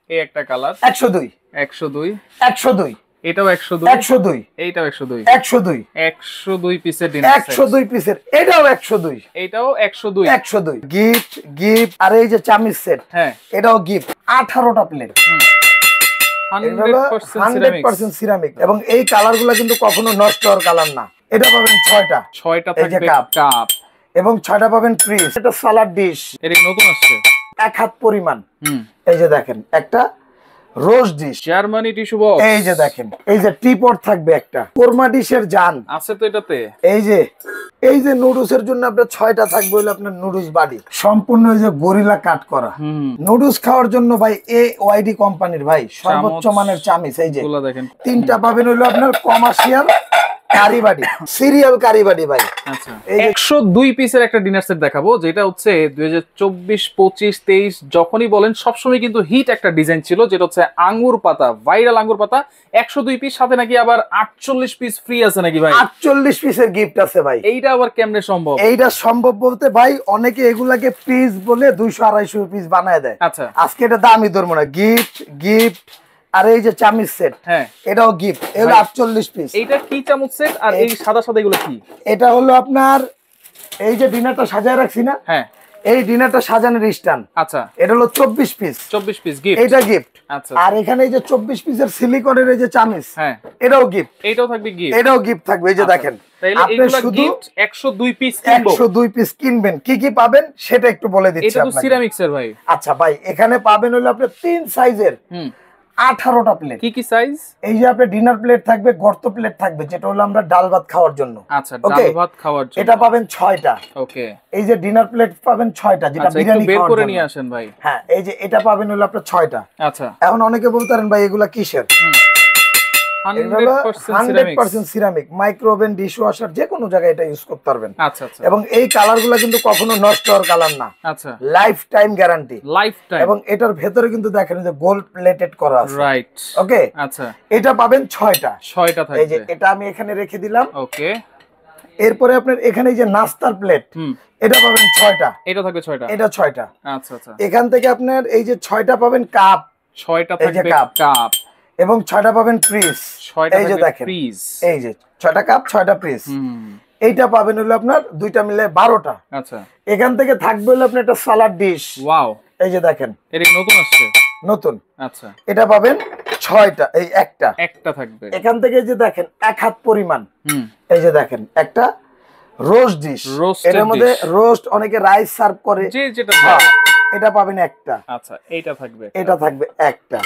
এই একটা কালার 102 102 102 এটাও 102 102 এইটাও 102 102 102 পিসের ডিনার সেট 102 পিসের এটাও 102 এটাও 102 102 গিফট গিফট আর এই যে চামিচ সেট হ্যাঁ এটাও গিফট 18টা প্লেট 100% সিরামিক এবং এই কালারগুলো কিন্তু কখনো নষ্ট হওয়ার কালার না। এটা পাবেন 6টা 6টা থাকবে কাপ এবং 6টা পাবেন ট্রিস। এটা সালাড ডিশ, এটা নতুন আসছে এক হাত পরিমাণ। এই যে দেখেন একটা রোজ ডিশ, জার্মানি টিস্যু বক্স। এই যে দেখেন এই যে টিপট থাকবে একটা কোরমা ডিশের জান আছে তো এটাতে। এই যে নুডলসের জন্য আপনার 6টা থাকবে হলো আপনার নুডলস বাড়ি সম্পূর্ণ এই যে গরিলা কাট করা। নুডলস খাওয়ার জন্য ভাই AYD কোম্পানির ভাই সর্বোচ্চ মানের চামিচ। এই যে দেখেন 3টা পাবেন হলো আপনার কমার্শিয়াল কারিবাড়ি সিরিয়াল কারিবাড়ি ভাই। আচ্ছা 102 পিসের একটা ডিনার সেট দেখাবো যেটা হচ্ছে 2024 25 23 যখনই বলেন সবসময় কিন্তু হিট একটা ডিজাইন ছিল, যেটা হচ্ছে আঙ্গুর পাতা, ভাইরাল আঙ্গুর পাতা। 102 পিস, সাথে নাকি আবার 48 পিস ফ্রি আছে নাকি ভাই? 48 পিসের গিফট আছে ভাই। এইটা আবার কেমনে সম্ভব? এইটা সম্ভব বলতে ভাই অনেকে এগুলাকে পিস বলে 200 250 পিস বানায় দেয়। আচ্ছা আজকে এটা দামি ধরবো না, গিফট আর এই যে চামচ সেট হ্যাঁ এটাও গিফট। এগুলো 48 পিস। এইটা কি চামচ সেট আর এই সাদা সাদা এগুলো কি? এটা হলো আপনার এই যে ডিনারটা সাজায় রাখছি না, হ্যাঁ এই ডিনারটা সাজানোর স্ট্যান্ড। আচ্ছা এটা হলো 24 পিস। 24 পিস গিফট, এটা গিফট। আচ্ছা আর এখানে এই যে 24 পিসের সিলিকনের এই যে চামচ, হ্যাঁ এটাও গিফট। এটাও থাকবে গিফট, এটাও গিফট থাকবে। এই যে দেখেন তাইলে এগুলা গিফট 102 পিস কিনবো। 102 পিস কিনবেন, কি কি পাবেন সেটা একটু বলে দিচ্ছি আপনাকে। এটা তো সিরামিক্সের ভাই। আচ্ছা ভাই এখানে পাবেন হলো আপনি 3 সাইজের 18টা প্লেট। কি কি সাইজ? এই যে আপনার ডিনার প্লেট থাকবে, গর্ত প্লেট থাকবে যেটা হলো আমরা ডাল ভাত খাওয়ার জন্য। আচ্ছা ডাল ভাত খাওয়ার জন্য এটা পাবেন 6টা। ওকে এই যে ডিনার প্লেট পাবেন 6টা, যেটা বিরিয়ানি বের খাওয়ার করে জন্য। নিয়ে আসেন ভাই। হ্যাঁ এই যে এটা পাবেন হলো আপনার 6টা। আচ্ছা এখন অনেকে বলতে পারেন ভাই এগুলা কিসের? 100% সিরামিক, মাইক্রোওভেন, ডিশওয়াশার যে কোনো জায়গায় এটা ইউজ করতে পারবেন। আচ্ছা আচ্ছা এবং এই কালারগুলো কিন্তু কখনো নষ্ট হওয়ার কালার না। আচ্ছা life time guarantee, life time. এবং এটার ভেতরে কিন্তু দেখেন যে গোল্ড প্লেটেড করা আছে। রাইট ওকে আচ্ছা এটা পাবেন 6টা। 6টা থাকবে। এই যে এটা আমি এখানে রেখে দিলাম। ওকে এরপরে আপনার এখানে এই যে নাস্তার প্লেট, এটা পাবেন 6টা। এটা থাকবে 6টা। এটা 6টা। আচ্ছা আচ্ছা এখান থেকে আপনার এই যে 6টা পাবেন কাপ, 6টা থাকবে কাপ, এবং 6টা পাবেন পিস। এই যে দেখেন এই যে 6টা কাপ 6টা পিস। এইটা পাবেন হলো আপনার দুইটা মিলে 12টা। আচ্ছা এখান থেকে থাকবে হলো আপনার একটা সালাড ডিশ। ওয়াও এই যে দেখেন এটা নতুন আসছে। নতুন। আচ্ছা এটা পাবেন 6টা, এই একটা থাকবে। এখান থেকে এই যে দেখেন এক হাত পরিমাণ। এই যে দেখেন একটা রোস্ট ডিশ, এর মধ্যে রোস্ট অনেকে রাইস সার্ভ করে, যে যেটা এটা পাবেন একটা। আচ্ছা এটা থাকবে একটা।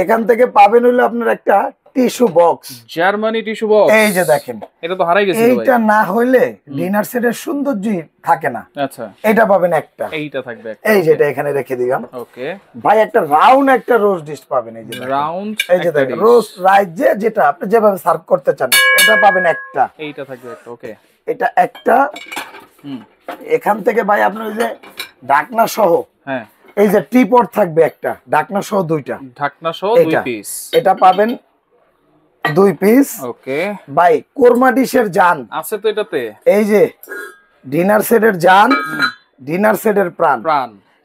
এখান থেকে পাবেন হলো আপনার একটা tissue box, Germany tissue box. এই যে দেখেন এটা তো হারাই গেছে ভাই। এইটা না হইলে ডিনার সেটের সৌন্দর্যই থাকে না। আচ্ছা এটা পাবেন একটা। এইটা থাকবে একটা। এই যেটা এখানে রেখে দিলাম। ওকে ভাই একটা রাউন্ড একটা রোস্ট ডিশ পাবেন। এই যে রাউন্ড, এই যে দেখেন রোস্ট রাইস যেটা আপনি যেভাবে সার্ভ করতে চান এটা পাবেন একটা। এইটা থাকবে একটা। ওকে এটা একটা। এখান থেকে ভাই আপনি ওই যে ঢাকনা সহ, হ্যাঁ এই যে টিপট থাকবে একটা, ঢাকনা সহ দুইটা, ঢাকনা সহ 2 পিস। এটা পাবেন 2 পিস। ওকে ভাই কোরমা ডিশের জান আছে তো এটাতে। এই যে ডিনার সেটের জান, ডিনার সেটের প্রাণ।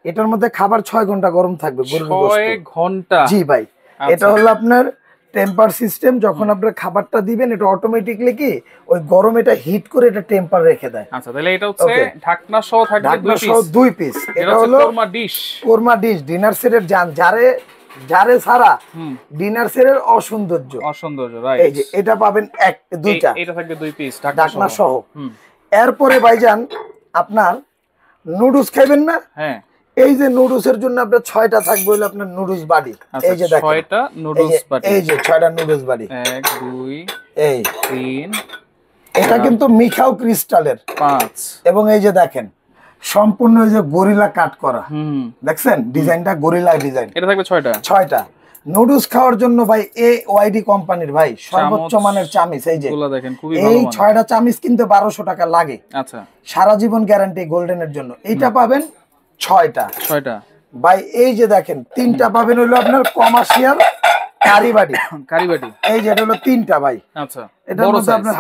এটার মধ্যে খাবার 6 ঘন্টা গরম থাকবে। 6 ঘন্টা? জি ভাই। এটা হলো আপনার টেম্পার সিস্টেম। যখন আপনার খাবারটা দিবেন এটা অটোমেটিকলি কি ওই গরম এটা হিট করে এটা টেম্পার রেখে দেয়। আচ্ছা তাহলে এটা হচ্ছে ঢাকনা সহ থাকবে 2 পিস। এটা হলো কোরমা ডিশ ডিনার সেটের জান, যারে ছাড়া ডিনার সেটের অসৌন্দর্য। রাইট। এই যে এটা পাবেন দুইটা। এটা থাকবে 2 পিস ঢাকনা সহ। এরপরে ভাইজান আপনার নুডলস খাইবেন না? হ্যাঁ এই যে নুডলসের জন্য আপনার 6টা থাকবে হলো আপনার নুডলস বাড়ি। এই যে দেখেন 6টা নুডলস বাড়ি। এই যে 6টা নুডলস বাড়ি। 1 2 এই 3। এটা কিন্তু মিখাও ক্রিস্টালের 5। এবং এই যে দেখেন সম্পূর্ণ এই যে গরিলা কাট করা। দেখছেন ডিজাইনটা গরিলা ডিজাইন। এটা থাকবে 6টা। নুডলস খাওয়ার জন্য ভাই AYD কোম্পানির ভাই সর্বোচ্চ মানের চামিচ। এই যে দেখেন খুবই ভালো। এই 6টা চামিচ কিনতে 1200 টাকা লাগে। আচ্ছা সারা জীবন গ্যারান্টি গোল্ডেনের জন্য। এইটা পাবেন 6টা। ভাই এই যে দেখেন 3টা পাবেন হলো আপনার কমার্শিয়াল কারিবাড়ি। এই যে এটা হলো 3টা ভাই। আচ্ছা এটার মধ্যে আপনার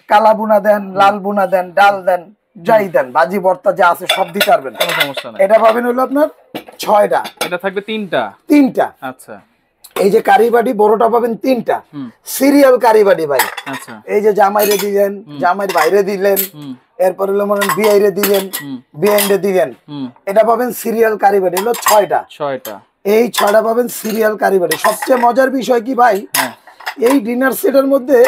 কালা বুনা দেন, লাল বুনা দেন, ডাল দেন, যাই দেন, ভাজি ভর্তা যা আছে সব দিতে পারবেন, কোনো সমস্যা নাই। এটা পাবেন হলো আপনার 6টা। এটা থাকবে 3টা। 3টা। আচ্ছা এই যে কারি বাটি বড়টা পাবেন 3টা, সিরিয়াল কারি বাটি ভাই। আচ্ছা এই যে জামাইরে দিলেন, জামাইয়ের বাইরে দিলেন, এরপর হলো মনে বিআইরে দিলেন, বিআইরে দিলেন, এটা পাবেন সিরিয়াল কারি বাটি হলো 6টা। 6টা। এই 6টা পাবেন সিরিয়াল কারি বাটি। সবচেয়ে মজার বিষয় কি ভাই, এই ডিনার সেটের মধ্যে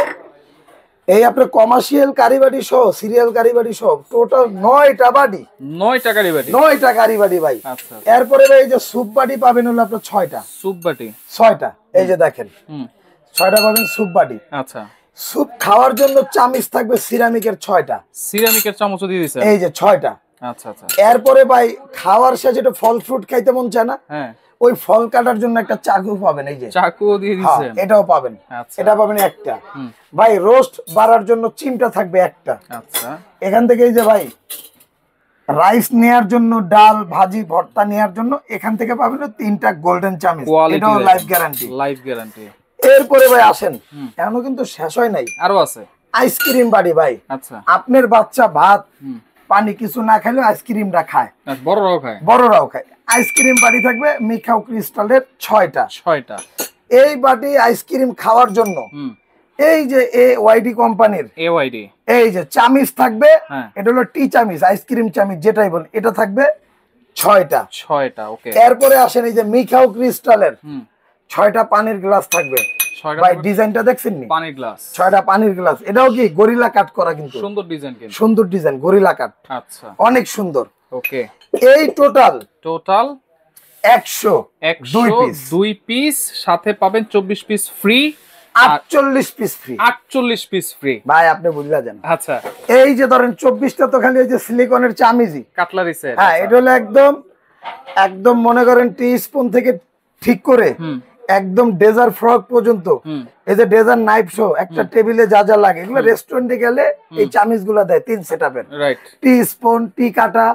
এই আপনার কমার্শিয়াল কারিবাড়ি সহ সিরিয়াল কারিবাড়ি সহ টোটাল 9টা বাড়ি। 9টা কারিবাড়ি। 9টা কারিবাড়ি ভাই। আচ্ছা। এরপরে ভাই এই যে স্যুপ বাটি পাবেন হলো আপনার 6টা। স্যুপ বাটি 6টা। এই যে দেখেন 6টা পাবেন স্যুপ বাটি। আচ্ছা। স্যুপ খাওয়ার জন্য চামচ থাকবে সিরামিকের 6টা। সিরামিকের চামচও দিয়ে দিয়েছেন। এই যে 6টা। আচ্ছা আচ্ছা। এরপরে ভাই খাওয়ার শেষে এটা ফল ফ্রুট খাইতে মন চায় না, হ্যাঁ, ওই ফল কাটার জন্য একটা চাকু পাবেন, এই যে চাকুও দিয়ে দিয়েছেন। এটাও পাবেন। আচ্ছা। এটা পাবেন একটা। ভাই রোস্ট বাড়ার জন্য চিমটা থাকবে একটা। আচ্ছা। এখান থেকে এই যে ভাই রাইস নেয়ার জন্য, ডাল ভাজি ভর্তা নেয়ার জন্য এখান থেকে পাবেন 3টা গোল্ডেন চামচ, এটাও লাইফ গ্যারান্টি। Life guarantee. এরপরে ভাই আসেন, এখনো কিন্তু শেষ হয় নাই, আরো আছে আইসক্রিম বাড়ি ভাই। আচ্ছা। আপনার বাচ্চা ভাত পানি কিছু না খাইলে আইসক্রিমটা খায়, বড়রাও খায়, বড়রাও খায়। আইসক্রিম বাড়ি থাকবে মিখাও ক্রিস্টালের 6টা। 6টা। এই বাটি আইসক্রিম খাওয়ার জন্য এই যে AYD কোম্পানির AYD এই যে চামিচ থাকবে, এটা হলো টি চামিচ, আইসক্রিম চামিচ যেটাই বল, এটা থাকবে 6টা। 6টা। ওকে। এরপরে আসেন এই যে মিখাও ক্রিস্টালের 6টা পানির গ্লাস থাকবে। ভাই ডিজাইনটা দেখছেন নি? পানির গ্লাস। 6টা পানির গ্লাস। এটাও কি গরিলা কাট করা, কিন্তু সুন্দর ডিজাইন, কিন্তু সুন্দর ডিজাইন, গরিলা কাট। আচ্ছা, অনেক সুন্দর। ওকে। এই টোটাল 102 পিস, সাথে পাবেন 24 piece free, 48 piece free. 48 piece free ভাই আপনি বুঝলা যান। আচ্ছা। এই যে ধরেন 24টা তো খালি এই যে সিলিকনের চামিজি, কাটলারি সেট। হ্যাঁ, এটা হলো একদম মনে করেন টি স্পুন থেকে ঠিক করে একদম ডেজার ফ্রক পর্যন্ত, এই যে ডেজার নাইফ শো একটা টেবিলে যা যা লাগে এগুলো রেস্টুরেন্টে গেলে এই চামিচ গুলা দেয় 3 সেটআপের। রাইট। টি স্পুন, টি কাটা,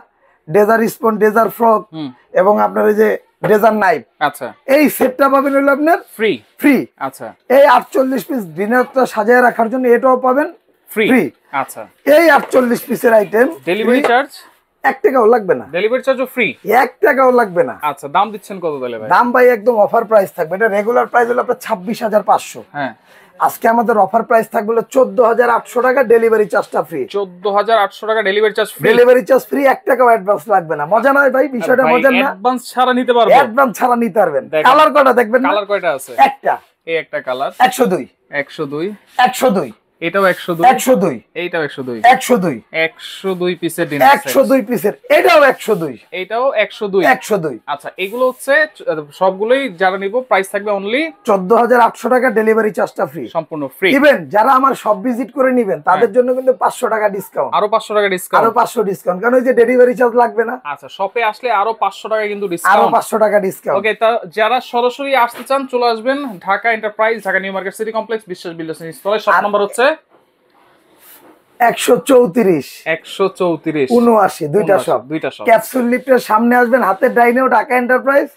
ডেজার স্পুন, ডেজার ফ্রক এবং আপনার এই যে ডেজার নাইফ। আচ্ছা। এই সেটটা পাবেন হলো আপনার ফ্রি। ফ্রি। আচ্ছা। এই 48 পিস ডিনারটা সাজিয়ে রাখার জন্য এটাও পাবেন ফ্রি। আচ্ছা। এই 48 পিসের আইটেম ডেলিভারি চার্জ 1 টাকাও লাগবে না। ডেলিভারি চার্জও ফ্রি, 1 টাকাও লাগবে না। আচ্ছা। দাম দিচ্ছেন কত তাহলে ভাই? দাম ভাই একদম অফার প্রাইস থাকবে। এটা রেগুলার প্রাইস হলো আপনার 26,500। হ্যাঁ, আজকে আমাদের অফার প্রাইস থাকবে হলো 14,800 টাকা, ডেলিভারি চার্জটা ফ্রি। 14,800 টাকা delivery charge free. Delivery charge free, 1 টাকাও অ্যাডভান্স লাগবে না। মজা নয় ভাই, বিষয়টা মজা না? অ্যাডভান্স ছাড়া নিতে পারবো? অ্যাডভান্স ছাড়া নিতে পারবেন। কালার কয়টা দেখবেন? কালার কয়টা আছে? একটা। এই একটা কালার 102 102 102 এটাও 102 102 এইটাও 102 102 102 পিসের ডিনার সেট। 102 পিসের, এটাও 102 এটাও 102 102। আচ্ছা, এগুলো হচ্ছে সবগুলোই যারা নিব প্রাইস থাকবে অনলি 14,800 টাকা, ডেলিভারি চার্জটা ফ্রি, সম্পূর্ণ ফ্রি। ইভেন যারা আমার সব ভিজিট করে নেবেন তাদের জন্য কিন্তু 500 টাকা ডিসকাউন্ট, আরো 500 টাকা ডিসকাউন্ট, আরো 500 ডিসকাউন্ট, কারণ ওই যে ডেলিভারি চার্জ লাগবে না। আচ্ছা, শপে আসলে আরো 500 টাকা কিন্তু আরো ডিসকাউন্ট, 500 টাকা ডিসকাউন্ট। ওকে। তা যারা সরাসরি আসতে চান চলে আসবেন Dhaka enterprise, Dhaka new market city complex, বিশ্বাস বিল্ডার্স ইনস্টলের শপ নাম্বার হচ্ছে 134 134 79, দুইটা শপ। ক্যাপসুল লিফটের সামনে আসবেন, হাতের ডাইনেও ঢাকা এন্টারপ্রাইজ,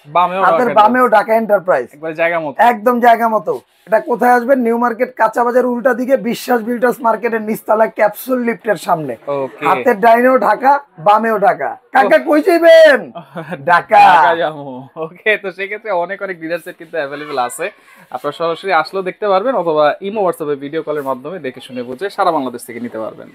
হাতের বামেও ঢাকা এন্টারপ্রাইজ, একবার জায়গা মতো, একদম জায়গা মতো। এটা কোথায় আসবেন? নিউ মার্কেট কাঁচা বাজার উল্টা দিকে বিশ্বাস বিল্ডার্স মার্কেটের নিচতলা ক্যাপসুল লিফটের সামনে। ওকে। হাতের ডাইনেও ঢাকা, বামেও ঢাকা। কাকা কই যাবেন? ঢাকা যাবো। ওকে, তো সেক্ষেত্রে অনেক ডিনার সেট কিন্তু অ্যাভেলেবল আছে। আপনারা সরাসরি আসলেও দেখতে পারবেন, অথবা ইমো হোয়াটসঅ্যাপে ভিডিও কলের মাধ্যমে দেখে শুনে বুঝে সারা বাংলাদেশ থেকে নিতে পারবেন।